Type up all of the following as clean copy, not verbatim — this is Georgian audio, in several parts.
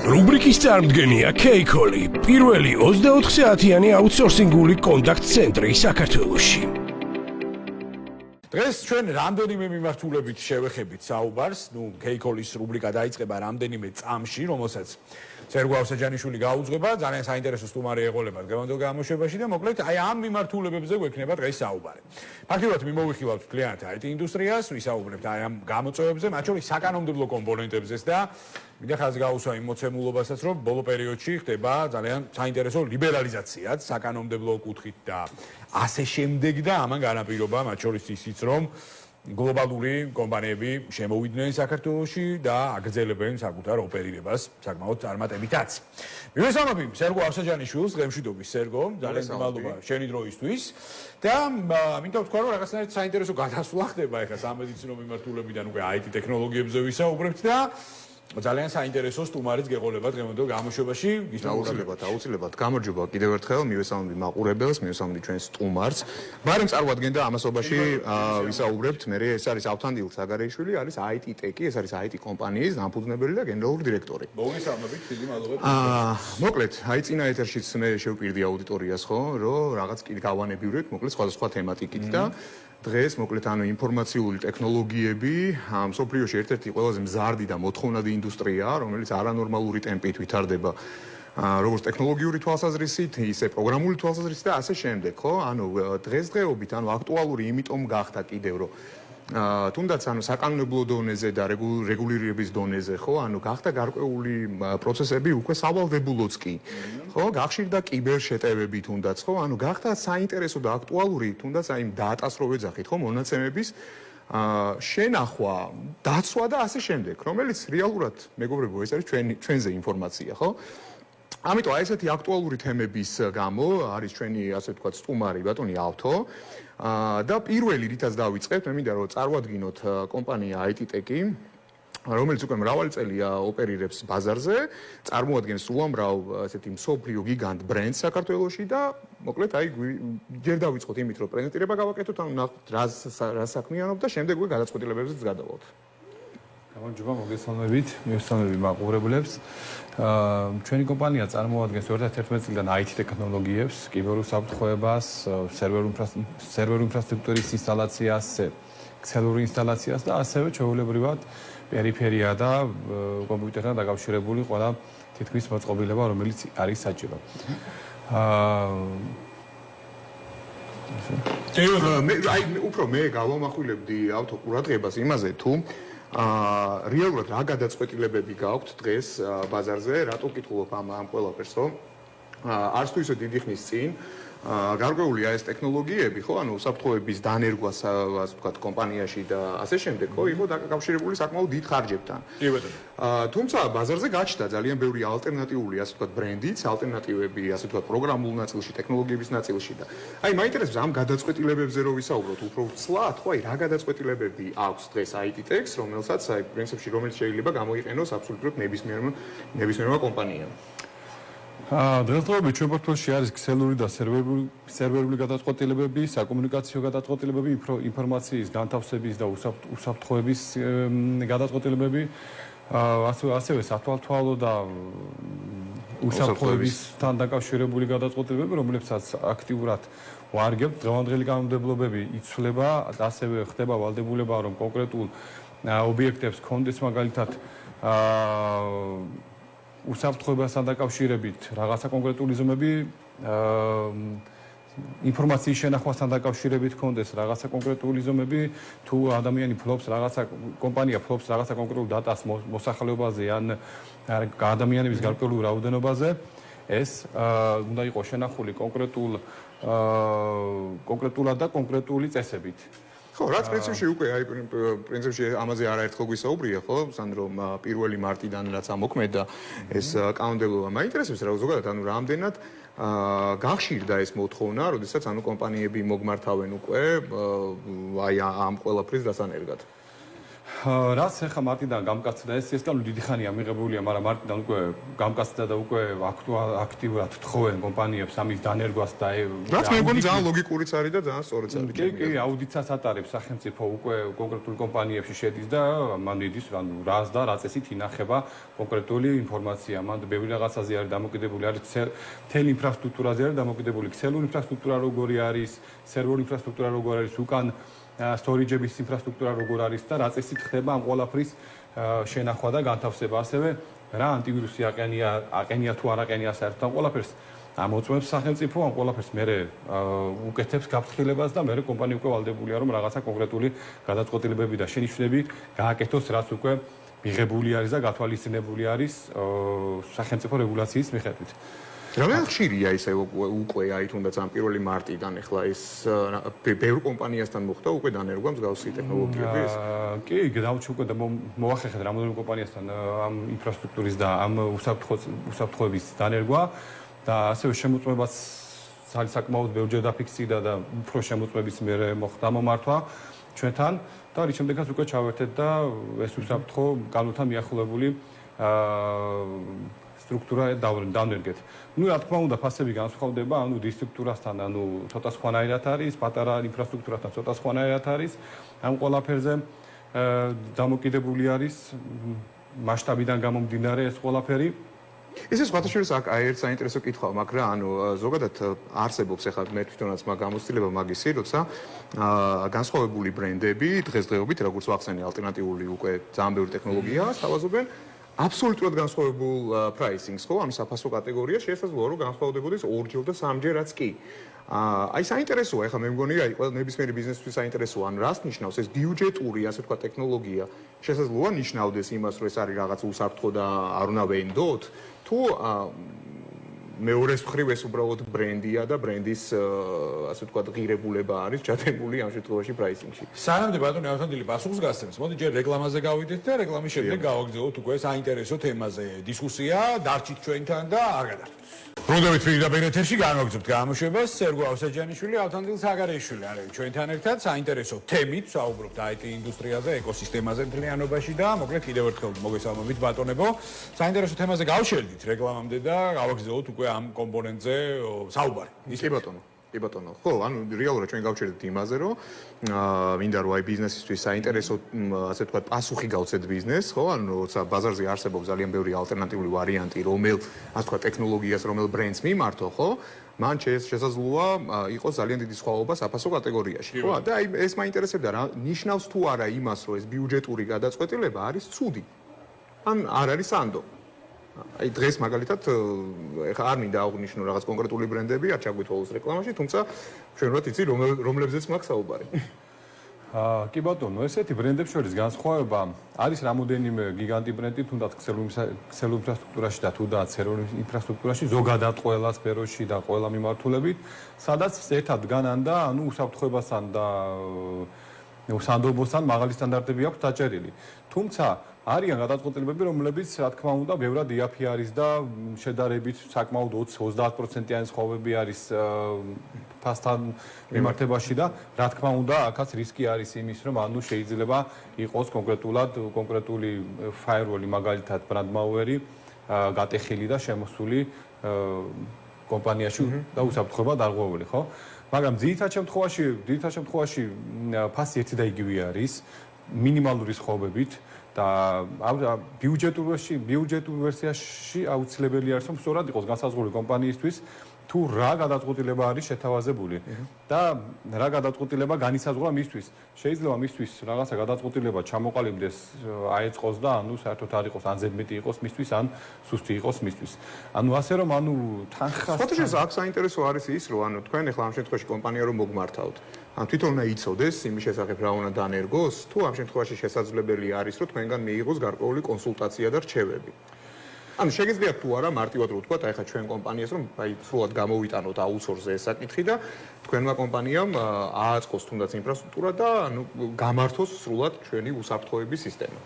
რუბრიკის წარმდგენია K-Call, პირველი 24 საათიანი აუთსორსინგული კონტაქტ ცენტრი საქართველოში. დღეს ჩვენ რამდენიმე მიმართულებით შევეხებით საუბარს, K-Call-ის რუბრიკა დაიწყება რამდენიმე წამში, რომელსაც სერგო ავსაჯანიშვილი გაუძღვება, ძალიან საინტერესო სტუმარი ეყოლება დღევანდელ გამოშვებაში და მოკლედ აი ამ მიმართულებებზე გვექნება დღეს საუბარი. ფაქტობრივად მიმოვიხილავთ კლიანთა IT ინდუსტრიას, ვისაუბრებთ აი ამ გამოწვევებზე, მათ შორის საკანონმდებლო კომპონენტებზეც და მინდა ხაზს გაუსვა იმ მოცემულობასაც, რომ ბოლო პერიოდში ხდება ძალიან საინტერესო ლიბერალიზაციაც საკანონმდებლო კუთხით და ასე შემდეგ და ამან განაპირობა მათ შორის ისიც, რომ გლობალური კომპანიები შემოვიდნენ საქართველოში და აგრძელებენ საკუთარ ოპერირებას საკმაოდ წარმატებითაც. მივესალმები სერგო ავსაჯანიშვილს, დღემშვიდობის სერგო, ძალიან მადლობა შენი დროისთვის და მინდა ვთქვა, რომ რაღაცნაირად საინტერესო გადასვლა ხდება ეხლა სამედიცინო მიმართულებიდან უკვე IT ტექნოლოგიებზე ვისაუბრებთ და ძალიან საინტერესო სტუმარიც გეყოლება დღევანდელ გამოშვებაში. აუცილებლად გამარჯობა კიდევ ერთხელ მივესალმები მაყურებელს, მივესალმები ჩვენ სტუმარს. ბარემ წარმოადგენდა ამასობაში ვისაუბრებთ, მე ეს არის ავთანდილ საგარეიშვილი, არის IT ტეკი, ეს არის IT კომპანიის დამფუძნებელი და გენერალური დირექტორი. მოგესალმებით, დიდი მადლობა. მოკლედ, აი წინა ეთერშიც მე შევპირდი აუდიტორიას ხო, რომ რაღაც კიდე გავანებივრეთ, მოკლედ სხვადასხვა თემატიკით და დღეს მოკლედ ანუ ინფორმაციული ტექნოლოგიები მსოფლიოში ერთ-ერთი ყველაზე მზარდი და მოთხოვნადი ინდუსტრიაა, რომელიც არანორმალური ტემპით ვითარდება როგორც ტექნოლოგიური თვალსაზრისით, ისე პროგრამული თვალსაზრისით და ასე შემდეგ, ხო? ანუ დღესდღეობით ანუ აქტუალური იმიტომ გახდა კიდევ რომ თუნდაც ანუ საკანონმდებლო დონეზე და რეგულირების დონეზე, ხო? ანუ გახდა გარკვეული პროცესები უკვე სავალდებულოც კი. ხო, გახშირდა კიბერშეტევები თუნდაც, ხო? ანუ გახდა საინტერესო და აქტუალური თუნდაც აი დატას რო ვეძახით, ხო, მონაცემების შენახვა, დაცვა და ასე შემდეგ, რომელიც რეალურად მეგობრებო ეს არის ჩვენზე ინფორმაცია, ხო? ამიტომ აი ესეთი აქტუალური თემების გამო არის ჩვენი ასე ვთქვათ სტუმარი ბატონი ავთო და პირველი რითაც დავიწყებთ, მე მინდა რომ წარვადგინოთ კომპანია IT ტეკი, რომელიც უკვე მრავალი წელია ოპერირებს ბაზარზე, წარმოადგენს უამრავ ასეთი მსოფლიო გიგანტ ბრენდს საქართველოში და მოკლედ აი ჯერ დავიწყოთ იმით, რომ პრეზენტირება გავაკეთოთ, ანუ ნახოთ რა საქმიანობ და შემდეგ უკვე გადაწყვეტილებებზეც გადავალთ. გამარჯობა, მოგესალმებით, მივესალმები მაყურებლებს. ჩვენი კომპანია წარმოადგენს 2011 წლიდან IT ტექნოლოგიებს, კიბერუსაფრთხოებას, სერვერ ინფრასტრუქტურის ინსტალაციას, ქსელური ინსტალაციას და ასევე ჩვეულებრივად პერიფერია და კომპიუტერთან დაკავშირებული ყველა თითქმის მოწყობილება, რომელიც არის საჭირო. მე გავამახვილებდი ავთო ყურადღებას იმაზე თუ რეალურად რა გადაწყვეტილებები გაქვთ დღეს ბაზარზე, რატო ვკითხულობ ამ ყველაფერს, რომ არც თუ ისე დიდი ხნის წინ გარკვეული ეს ტექნოლოგიები, ხო, ანუ უსაფრთხოების დანერგვას, ასე ვთქვათ, კომპანიაში და ასე შემდეგ, ხო, იყო დაკავშირებული საკმაოდ დიდ ხარჯებთან. კი ბატონო. თუმცა ბაზარზე გაჩნდა ძალიან ბევრი ალტერნატიული, ასე ვთქვათ, ბრენდიც, ალტერნატივები, ასე ვთქვათ, პროგრამულ ნაწილში, ტექნოლოგიების ნაწილში და აი მაინტერესებს ამ გადაწყვეტილებებზე რო ვისაუბროთ, უფრო ვცლად, ხო, აი რა გადაწყვეტილებები აქვს დღეს IT ტექს, რომელსაც აი პრინციპში რომელიც შეიძლება გამოიყენოს აბსოლუტურად ნებისმიერმა კომპანიამ. დღესდღეობით ჩვენ პორტფოლში არის ქსელური და სერვერული გადაწყვეტილებები, საკომუნიკაციო გადაწყვეტილებები, ინფორმაციის განთავსების და უსაფრთხოების გადაწყვეტილებები, ასევე სათვალთვალო და უსაფრთხოებისთან დაკავშირებული გადაწყვეტილებები, რომლებსაც აქტიურად ვარგებთ. დღევანდელი კანონმდებლობები იცვლება, ასევე ხდება ვალდებულება, რომ კონკრეტულ ობიექტებს ჰქონდეს მაგალითად უსაფრთხოებასთან დაკავშირებით რაღაცა კონკრეტული ზომები, ინფორმაციის შენახვასთან დაკავშირებით ჰქონდეს რაღაცა კონკრეტული ზომები, თუ ადამიანი ფლობს რაღაცა კომპანია ფლობს რაღაცა კონკრეტულ დატას მოსახლეობაზე ან ადამიანების გარკვეულ რაოდენობაზე, ეს უნდა იყოს შენახული კონკრეტულად და კონკრეტული წესებით. ხო, რაც პრინციპში უკვე აი პრინციპში ამაზე არაერთხელ გვისაუბრია, ხო, სანდრო 1 მარტიდან რაც ამოქმედა ეს კანონმდებლობა. მაინტერესებს რა ზოგადად, ანუ რამდენად გახშირდა ეს მოთხოვნა, როდესაც ანუ კომპანიები მოგმართავენ უკვე აი ამ ყველაფრის დასანერგად. რაც ახლა მარტიდან გამკაცდა ეს კანონი დიდი ხანია მიღებულია, მაგრამ მარტიდან უკვე გამკაცდა და უკვე აქტიურად თხოვენ კომპანიებს ამის დანერგვას და რაც მე მგონი ძალიან ლოგიკურიც არის და ძალიან სწორიც არის. კი, აუდიტსაც ატარებს სახელმწიფო უკვე კონკრეტულ კომპანიებში შედის და მან მიდის რას და რა წესით ინახება კონკრეტული ინფორმაცია. მან ბევრი რაღაცაზე არის დამოკიდებული, არის მთელი ინფრასტრუქტურაზე არის დამოკიდებული, ქსელური ინფრასტრუქტურა როგორი არის, სერვერი ინფრასტრუქტურა როგორი არის, უკან სტორიჯების ინფრასტრუქტურა როგორ არის და რა წესით ხდება ამ ყველაფრის შენახვა და განთავსება. ასევე რა ანტივირუსი აყენია თუ არ აყენია საერთოდ ამ ყველაფერს ამოწმებს სახელმწიფო, ამ ყველაფერს მერე უკეთებს გაფრთხილებას და მერე კომპანია უკვე ვალდებულია რომ რაღაცა კონკრეტული გადაწყვეტილებები და შენიშვნები გააკეთოს, რაც უკვე მიღებული არის და გათვალისწინებული არის სახელმწიფო რეგულაციის მიხედვით. Რა ხშირია ისე უკვე აი თუნდაც ამ 1 მარტიდან ახლა ეს ბევრ კომპანიასთან მოხდა უკვე დანერგვა მსგავსი ტექნოლოგიები ეს? კი, დავჩი უკვე და მოვახერხეთ რამოდენიმე კომპანიასთან ამ ინფრასტრუქტურის და ამ უსაფრთხოების დანერგვა და ასევე შემოწმებაც საკმაოდ ბევრჯერ დაფიქსირდა და უფრო შემოწმების მერე მოხდა მომართვა ჩვენთან და რის შემდეგაც უკვე ჩავერთეთ და ეს უსაფრთხო კანონთან მიახლოებული სტრუქტურა დავნერგეთ. Ну, რა თქმა უნდა, ფასები განსხვავდება, ანუ დისტრუქტურასთან, ანუ ცოტა სხვანაირად არის, პატარა ინფრასტრუქტურასთან ცოტა სხვანაირად არის. ამ ყველაფერზე დამოკიდებული არის მასშტაბიდან გამომდინარე ეს ყველაფერი. ესე სხვათა შორის აი ერთ საინტერესო კითხვა მაქვს რა, ანუ ზოგადად არსებობს ახლა მე თვითონაც გამოცდილება მაგისი, როცა განსხვავებული ბრენდები დღესდღეობით, როგორც ვახსენე, ალტერნატიული უკვე ძალიან ბევრი ტექნოლოგია სთავაზობენ. Absolutely განსხვავებულ pricing-ს ხო, ანუ საფასო კატეგორია შესაძლოა რომ განსხვავდებოდეს ორჯერ და სამჯერაც კი. აი საინტერესოა, ახლა მე მგონი აი ყველა ნებისმიერი ბიზნესთვის საინტერესოა, ან რას ნიშნავს ეს ბიუჯეტური, ასე ვთქვათ, ტექნოლოგია. შესაძლოა ნიშნავდეს იმას, რომ ეს არის რაღაც უსაფრთხო და არ უნდა ვენდოთ, თუ მეორეს მხრივ ეს უბრალოდ ბრენდია და ბრენდის ასე ვთქვათ ღირებულება არის ჩატებული ამ შემთხვევაში პრაისინგში. სანამ ბატონი ავთანდილი პასუხს გასცემს, მოდი ჯერ რეკლამაზე გავიდეთ და რეკლამის შემდეგ გავაგრძელოთ უკვე საინტერესო თემაზე დისკუსია, დარჩით ჩვენთან და არ გადარჩით. Როდებით პირდაპირ ეთერში განვაგრძობთ გამოშვებას, სერგო ავსაჯანიშვილი, ავთანდილ საგარეიშვილი არის ჩვენთან ერთად საინტერესო თემით, საუბრობთ IT ინდუსტრიაზე, ეკოსისტემაზე მთლიანობაში და მოკლედ კიდევ ერთხელ მოგესალმებით ბატონებო. საინტერესო თემაზე გავშელდით რეკლამამდე და გავაგრძელოთ უკვე ამ კომპონენტზე საუბარი. კი ბატონო. კი ბატონო. ხო, ანუ რეალურად ჩვენ გავჩერდით იმაზე, რომ მინდა რომ აი ბიზნესისთვის საინტერესო ასე ვთქვათ პასუხი გავცეთ ბიზნესს, ხო? ანუ როცა ბაზარზე არსებობს ძალიან ბევრი ალტერნატიული ვარიანტი, რომელ ასე ვთქვათ ტექნოლოგიას, რომელ ბრენდს მიმართო, ხო? მან შესაძლოა იყოს ძალიან დიდი სხვაობა საფასო კატეგორიაში, ხო? და აი ეს მაინტერესებდა რა ნიშნავს თუ არა იმას, რომ ეს ბიუჯეტური გადაწყვეტილება არის ცუდი. ან არ არის სანდო. აი დღეს მაგალითად ეხა არ მინდა აღვნიშნო რაღაც კონკრეტული ბრენდები, არ ჩაგვითვალოს რეკლამაში, თუმცა ჩვენ რა ვიცი რომლებზეც მაქვს საუბარი. კი ბატონო, ესეთი ბრენდებს შორის განსხვავება არის რამოდენიმე გიგანტი ბრენდი, თუნდაც ქსელურ ინფრასტრუქტურაში და თუნდაც სერვერ ინფრასტრუქტურაში, ზოგადად ყველა სფეროში და ყველა მიმართულებით, სადაც ერთად დგანან და ანუ უსაფრთხოებასთან და სანდობოსთან მაღალი სტანდარტები აქვს დაჭერილი. თუმცა არიან გადაწყვეტილებები, რომლებიც რა თქმა უნდა, ბევრად იაფი არის და შედარებით საკმაოდ 20-30%-იანი სხვაობები არის ფასთან მიმართებაში და რა თქმა უნდა, აქაც რისკი არის იმის, რომ ანუ შეიძლება იყოს კონკრეტული firewall-ი, მაგალითად brand-malware-ი გატეხილი და შემოსული კომპანიაში და უსაფრთხოება დარღვეული, ხო? მაგრამ ძირითად შემთხვევაში ფასი ერთი და იგივე არის მინიმალური სხვაობებით და ბიუჯეტურ ვერსიაში აუცილებელი არის რომ სწორად იყოს განსაზღვრული კომპანიისთვის თუ რა გადაწყვეტილება არის შეთავაზებული და რა გადაწყვეტილება განისაზღვრა მისთვის. შეიძლება მისთვის რაღაცა გადაწყვეტილება ჩამოყალიბდეს აეწყოს და ანუ საერთოდ არ იყოს ან ზედმეტი იყოს მისთვის ან სუსტი იყოს მისთვის. ანუ ასე რომ ანუ თანხას ფოტოშოპს აქ საინტერესო არის ის რომ ანუ თქვენ ახლა ამ შემთხვევაში კომპანია რომ მოგმართავთ ან თვითონ უნდა იცოდეს იმის შესახებ რა უნდა დანერგოს თუ ამ შემთხვევაში შესაძლებელი არის რომ თქვენგან მიიღოს გარკვეული კონსულტაცია და რჩევები. ანუ შეგიძლიათ თუ არა მარტივად რო ვთქვათ, აი ხა ჩვენ კომპანიას რომ აი სრულად გამოვიტანოთ აუთსორსზე ეს საკითხი და თქვენმა კომპანიამ ააწყოს თუნდაც ინფრასტრუქტურა და ანუ გამართოს სრულად ჩვენი უსაფრთხოების სისტემა.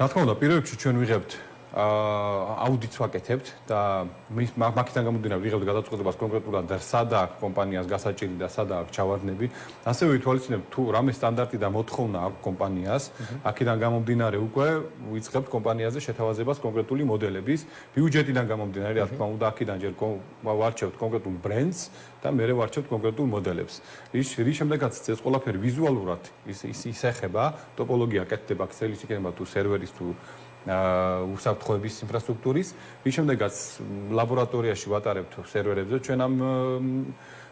რა თქმა უნდა, პირველ რიგში ჩვენ ვიღებთ აუდიტს ვაკეთებთ და მაგიდან გამომდინარე ვიღებთ გადაწყვეტილებას კონკრეტულად სადა კომპანიას გასაჭირი და სადა აქვს ჩავარდნები. ასევე ვითვალისწინებთ თუ რამე სტანდარტი და მოთხოვნა აქვს კომპანიას, აქედან გამომდინარე უკვე ვიწყებთ კომპანიაზე შეთავაზებას კონკრეტული მოდელების, ბიუჯეტიდან გამომდინარე, რა თქმა უნდა, აქედან ჯერ ვარჩევთ კონკრეტულ ბრენდს და მერე ვარჩევთ კონკრეტულ მოდელებს. რის შემდეგაც ეს ყველაფერი ვიზუალურად ისეხება, ტოპოლოგია კეთდება, ქსელის იქნება თუ სერვერის თუ უსაფრთხოების ინფრასტრუქტურის, რის შემდეგაც ლაბორატორიაში ვატარებთ სერვერებზე ჩვენ ამ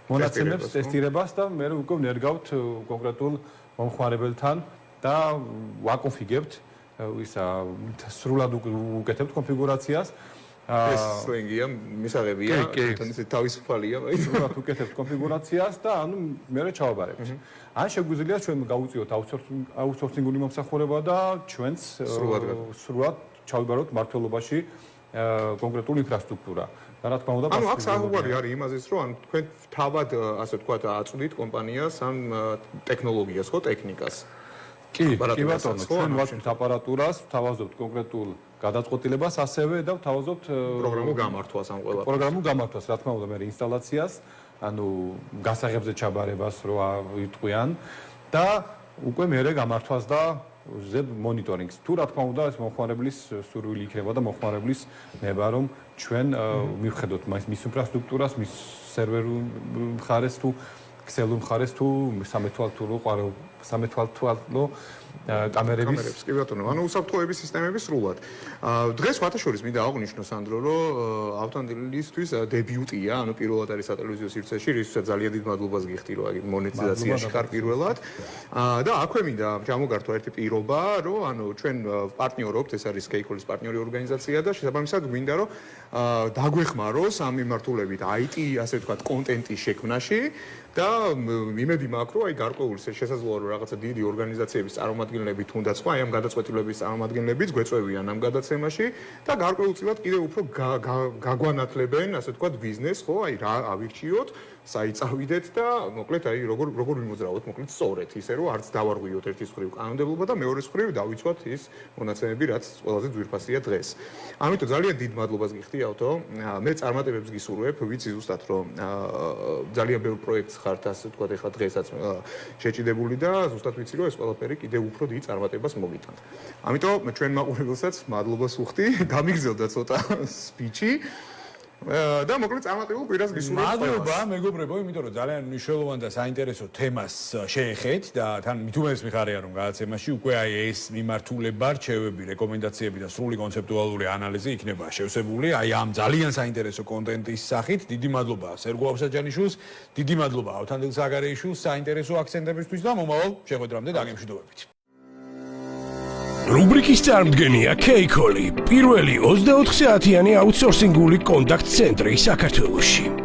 მონაცემებს, ტესტირებას და მე უკვე ვნერგავთ კონკრეტულ მომხმარებელთან და ვაკონფიგებთ ისა სრულად უკეთებთ კონფიგურაციას. ეს სლენგია, მისაღებია, თან ისე თავისუფალია, სრულად უკეთებთ კონფიგურაციას და ანუ მე ჩავაბარებთ. ან შეგვიძლია ჩვენ გავუწიოთ აუთსორსინგული მომსახურება და ჩვენც სრულად ჩავიბაროთ მართლობაში კონკრეტული ინფრასტრუქტურა. და რა თქმა უნდა, ანუ აქ საუბარი არის იმაზეც, რომ ანუ თქვენ თავად ასე ვთქვათ, აწვდით კომპანიას ამ ტექნოლოგიას, ხო, ტექნიკას. კი ბატონო, ჩვენ ვაწყობთ აპარატურას, ვთავაზობთ კონკრეტულ გადაწყვეტილებას, ასევე და ვთავაზობთ პროგრამულ გამართვას ამ ყველაფერს. პროგრამულ გამართვას, რა თქმა უნდა, მე ინსტალაციას, ანუ გასაღებზე ჩაბარებას რო იტყვიან და უკვე მერე გამართვას და ზედ მონიტორინგს. თუ რა თქმა უნდა, ეს მომხმარებლის სურვილი იქნება და მომხმარებლის ნება, რომ ჩვენ მივხედოთ მის ინფრასტრუქტურას, მის სერვერულ მხარეს თუ ქსელურ მხარეს თუ სამეთვალთვალო კამერების კი ბატონო, ანუ უსაფრთხოების სისტემები სრულად. დღეს ვათაშორის მინდა აღვნიშნო სანდრო, რომ ავტომობილისტვის დებიუტია, ანუ პირველად არის სატელევიზიო სივრცეში, რისთვისაც ძალიან დიდ მადლობას გიხდი, რომ მონეტიზაციაში ხარ პირველად. და აქვე მინდა ჩამოგართვა ერთი პირობა, რომ ანუ ჩვენ პარტნიორობთ, ეს არის K-Call-ის პარტნიორი ორგანიზაცია და შესაბამისად გვინდა, რომ დაგვეხმაროს ამ მიმართულებით IT, ასე ვთქვათ, კონტენტის შექმნაში და იმედი მაქვს, რომ აი გარკვეული შესაძლოა რომ რაღაცა დიდი ორგანიზაციების წარმომადგენლები თუნდაც ხო აი ამ გადაწყვეტილების წარმომადგენლებიც გვეწევიან ამ გადაცემაში და გარკვეულწილად კიდევ უფრო გაგვანათლებენ, ასე ვთქვათ, ბიზნესს, ხო, აი რა ავირჩიოთ, საიწავიდეთ და მოკლედ აი როგორ ვიმოძრავოთ, მოკლედ სწორედ, ისე რომ არც დავარღვიოთ ერთის მხრივ კანონმდებლობა და მეორეს მხრივ დავიცვათ ის მონაცემები, რაც ყველაზე ძვირფასია დღეს. ამიტომ ძალიან დიდ მადლობას გიხდი ავტო. მე წარმატებებს გისურვებ, ვიცი ზუსტად რომ ძალიან ბევრ პროექტს ხართ, ასე ვთქვათ, ეხლა დღესაც შეჭიდებული და ზუსტად ვიცი რომ ეს ყველაფერი კიდევ უფრო დიდ წარმატებას მოგიტანთ. ამიტომ ჩვენ მაყურებელსაც მადლობას ვუხდი, გამიგზელდა ცოტა სპიჩი. და მოკლედ წარმატებულ კვირას გისურვებთ. მადლობა მეგობრებო, იმიტომ რომ ძალიან მნიშვნელოვან და საინტერესო თემას შეეხეთ და თან მithumeres მიხარია რომ გადაცემაში უკვე აი ეს მიმართულება, რჩევები, რეკომენდაციები და სრული კონცეპტუალური ანალიზი იქნება შევსებული აი ამ ძალიან საინტერესო კონტენტის სახით. დიდი მადლობა სერგო ავსაჯანიშვილს, დიდი მადლობა ავთანდილ საგარეიშვილს საინტერესო აქცენტებისთვის და მომავალ შეხვედრამდე დაგემშვიდობებით. რუბრიკის წარმდგენია K-Call-ი, პირველი 24 საათიანი აუთსორსინგული კონტაქტ ცენტრი საქართველოში.